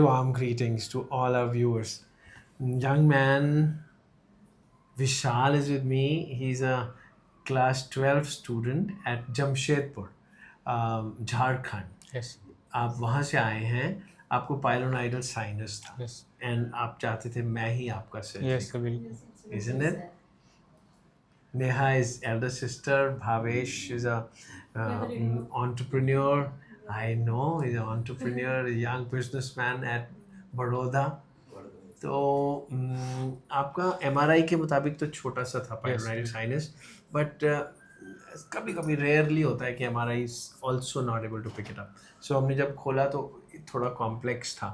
Warm greetings to all our viewers. Young man Vishal is with me. He's a class 12 student at Jamshedpur, Jharkhand. Yes, आप वहाँ से आए हैं. आपको pilonidal sinus था yes, एंड आप चाहते थे मैं ही आपका सर्जरी yes, बिल्कुल. करूं. Isn't it? Neha is elder sister. Bhavesh is a entrepreneur. I know he's an entrepreneur, a young businessman at Baroda. तो आपका एमआरआई के मुताबिक तो छोटा सा था पाइलोनाइडल साइनस, बट कभी कभी रेयरली होता है कि MRI is also not able to pick it up. So हमने जब खोला तो थोड़ा कॉम्प्लेक्स था,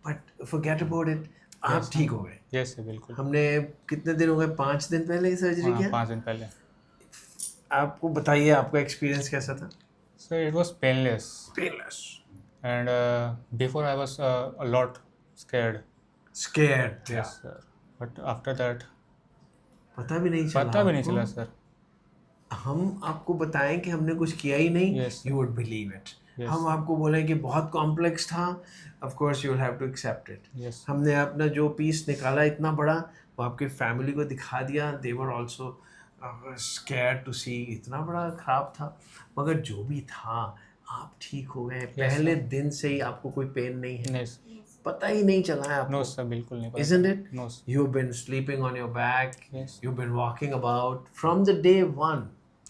बट फॉरगेट अबाउट इट. आप ठीक हो गए. Yes, बिल्कुल. हमने कितने दिन हो गए? 5 दिन पहले ही सर्जरी हाँ, किया. 5 दिन पहले. आपको बताइए आपका एक्सपीरियंस कैसा था? So it was painless, painless. and before I was a lot scared. Scared. Yes, sir. But after that, पता भी नहीं चला. पता भी नहीं आपको? चला सर. हम आपको बताएं कि हमने कुछ किया ही नहीं, Yes, you would believe it. Yes. हम आपको बोलें कि बहुत कॉम्प्लेक्स था, of course you will have to accept it. Yes, हमने अपना जो पीस निकाला इतना बड़ा, वो आपके फैमिली को दिखा दिया. दे वर ऑल्सो स्कैर्ड टू सी. इतना बड़ा खराब था, मगर जो भी था आप ठीक हो गए. पहले दिन से ही आपको कोई पेन नहीं है. yes, पता ही नहीं चला है no आपको. sir, बिल्कुल नहीं पता. Isn't it? No sir. You've been sleeping on your back. Yes, You've been walking about from the day one.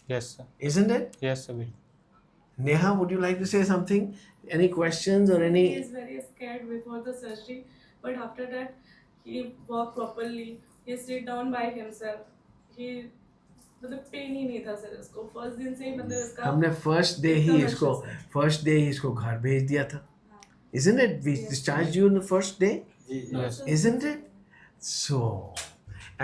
yes sir, Isn't it? yes sir, बिल्कुल. Neha, would you like to say something? Any questions or He any? is very scared before the surgery, but after that he walked properly. He sit down by himself. He मतलब pen ही नहीं था sir इसको. First दिन से ही मतलब इसका हमने first day ही एकदम इसको अच्छे से. फर्स्ट डे ही इसको घर भेज दिया था. Isn't it? We Yes. discharged you on the first day. Yes, Isn't it? So,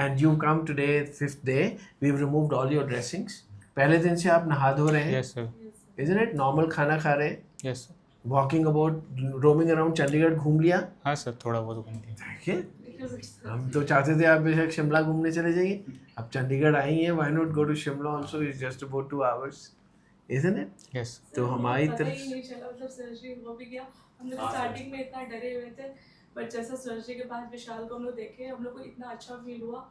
and you come today, 5th day. We've removed all your dressings. पहले दिन से आप नहा धो रहे हैं. yes sir, Isn't it? Normal खाना खा रहे हैं. yes sir. Walking about, roaming around Chandigarh घूम लिया. हाँ सर, थोड़ा बहुत घूम लिया. देखिए, Because it's हम तो चाहते थे आप बेशक शिमला घूमने चले जाइए. अब चंडीगढ़ आई हैं, why not go to Shimla also? It's just about 2 hours. Isn't it? Yes, तो हमारी पता तरफ ही नहीं चला. मतलब सर्जरी हो भी गया. हम लोग स्टार्टिंग में इतना डरे हुए थे, बट जैसा सर्जरी के बाद विशाल को हम लोग देखे, हम लोग को इतना अच्छा फील हुआ.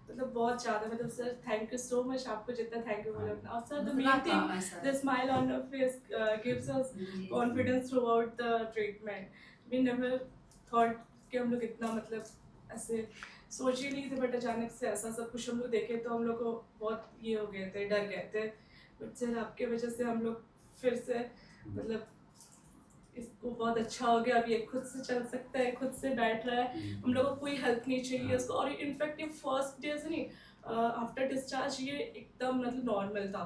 मतलब बहुत ज़्यादा. मतलब sir thank you so much. आपको जितना थैंक यू बोले उतना. और sir the main thing, the smile on your face gives us confidence throughout the treatment. We never thought कि हम लोग इतना मतलब ऐसे सोच ही नहीं थे, बट अचानक से ऐसा सब कुछ हम लोग देखे तो हम लोग को बहुत ये हो गए थे, डर गए थे. बट सर आपके वजह से हम लोग फिर से मतलब इसको बहुत अच्छा हो गया. अब ये खुद से चल सकता है, खुद से बैठ रहा है. हम लोग को कोई हेल्प नहीं चाहिए उसको. और इनफैक्ट ये फर्स्ट डे से नहीं, आफ्टर डिस्चार्ज ये एकदम मतलब नॉर्मल था.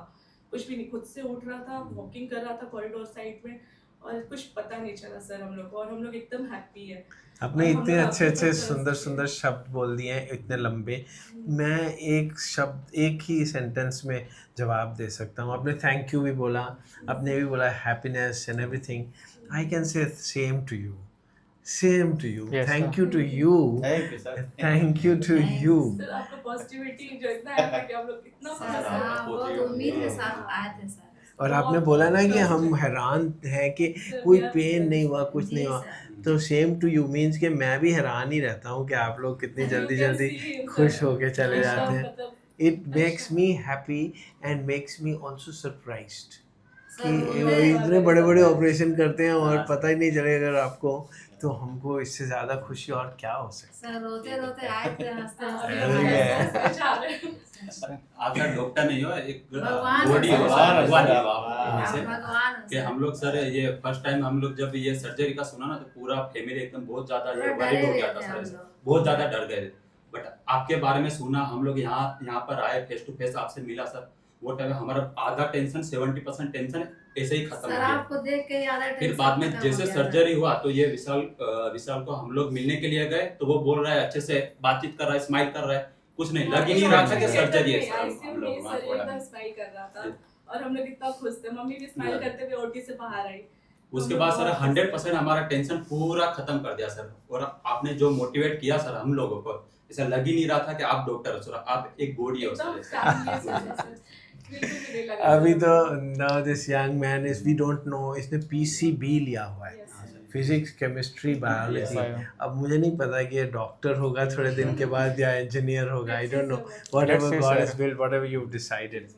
कुछ भी नहीं, खुद से उठ रहा था, वॉकिंग कर रहा था कॉरिडोर साइड में, और कुछ पता नहीं चला सर हम लोग को. और हम लोग एकदम हैप्पी है. आपने और हम इतने लोग अच्छे आपके अच्छे ऊपर सुंदर trust सुंदर शब्द बोल दिए हैं, इतने लंबे. मैं एक शब्द एक ही सेंटेंस में जवाब दे सकता हूँ. आपने थैंक यू भी बोला, आपने भी बोला happiness and everything. I can say same to you. Same to you. Yes, thank sir. You to you. Thank you sir. Thank you to you. Sir आपका पॉजिटिविटी जो इतना है कि हम लोग इतना हाँ, बहुत उम्मीद के साथ आए थे सर. और आपने बोला ना कि हम हैरान हैं कि कोई पेन नहीं हुआ, कुछ नहीं हुआ. तो सेम टू यू मीन्स कि मैं भी हैरान ही रहता हूँ कि आप लोग कितनी जल्दी जल्दी खुश होके चले जाते हैं. मतलब It makes me happy and makes me also surprised कि सर, इतने बड़े बड़े ऑपरेशन करते हैं और पता ही नहीं चलेगा अगर आपको. तो हमको इससे ज़्यादा खुशी और क्या हो सकता है. सर रोते रोते आए थे, हंसते हंसते. आप सर डॉक्टर नहीं हो, एक भगवान बॉडी है, हो, भगवान भगवान है. है आप आप जैसे. भगवान हो कि सर. हम लोग सर ये फर्स्ट टाइम हम लोग जब ये सर्जरी का सुना ना तो पूरा फैमिली एकदम बहुत ज्यादा ये पूरा वरीड हो डरे गया हुए था थे हम सर. लोग. बहुत ज्यादा डर गए थे. बट आपके बारे में सुना, हम लोग यहाँ पर आए, फेस टू फेस आपसे मिला सर. वो टाइम हमारा आधा टेंशन 70% टेंशन ऐसे ही खत्म हो सर गया. आपको देख के याद है. फिर बाद में जैसे सर्जरी हुआ तो ये विशाल को हम लोग मिलने के लिए गए तो वो बोल रहा है, अच्छे से बातचीत कर रहा है, स्माइल कर रहा है. कुछ नहीं, लग ही नहीं रहा था कि सर्जरी है सर. आईसीयू हम में लोग सर वहाँ एकदम स्माइल कर रहा था, और हम लोग इतना खुश थे. मम्मी भी स्माइल करते हुए ओटी से बाहर आई. उसके बाद सर 100% हमारा टेंशन पूरा खत्म कर दिया सर. और आपने जो मोटिवेट किया सर हम लोगों को, ऐसा लग ही नहीं रहा था कि आप डॉक्टर हो सर, आप एक बॉडी हो एकदम सर. Family sir. बिल्कुल भी नहीं लगा अभी सर. तो now this young man is we don't know इसने पीसीबी लिया हुआ है. Yes, sir. Physics chemistry biology. Bio. अब मुझे नहीं पता कि ये डॉक्टर होगा थोड़े दिन के बाद या इंजीनियर होगा, I don't know, what Let's ever see, God sir. Is will, what ever you decided.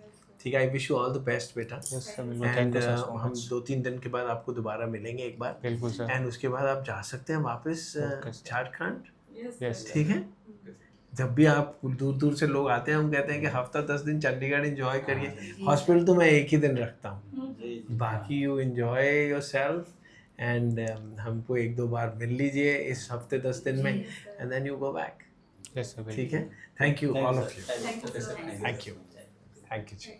ठीक है, I wish you all the best बेटा। Yes, sir. Bilkul. And Thank you sir so हम much. 2-3 दिन के बाद आपको दोबारा मिलेंगे एक बार, बिल्कुल सर. एंड उसके बाद आप जा सकते हैं वापस Okay, sir. झारखंड। Yes. ठीक है, जब भी आप दूर दूर से लोग आते हैं हम कहते हैं कि हफ्ता 10 दिन चंडीगढ़ एंजॉय करिए। हॉस्पिटल तो मैं एक ही दिन रखता हूँ, बाकी you enjoy your self, and हमको 1-2 बार मिल लीजिए इस हफ्ते 10 दिन में, and then you go back. Yes sir. ठीक है, thank you all of you, Thank you, sir. Thank you, thank you ji.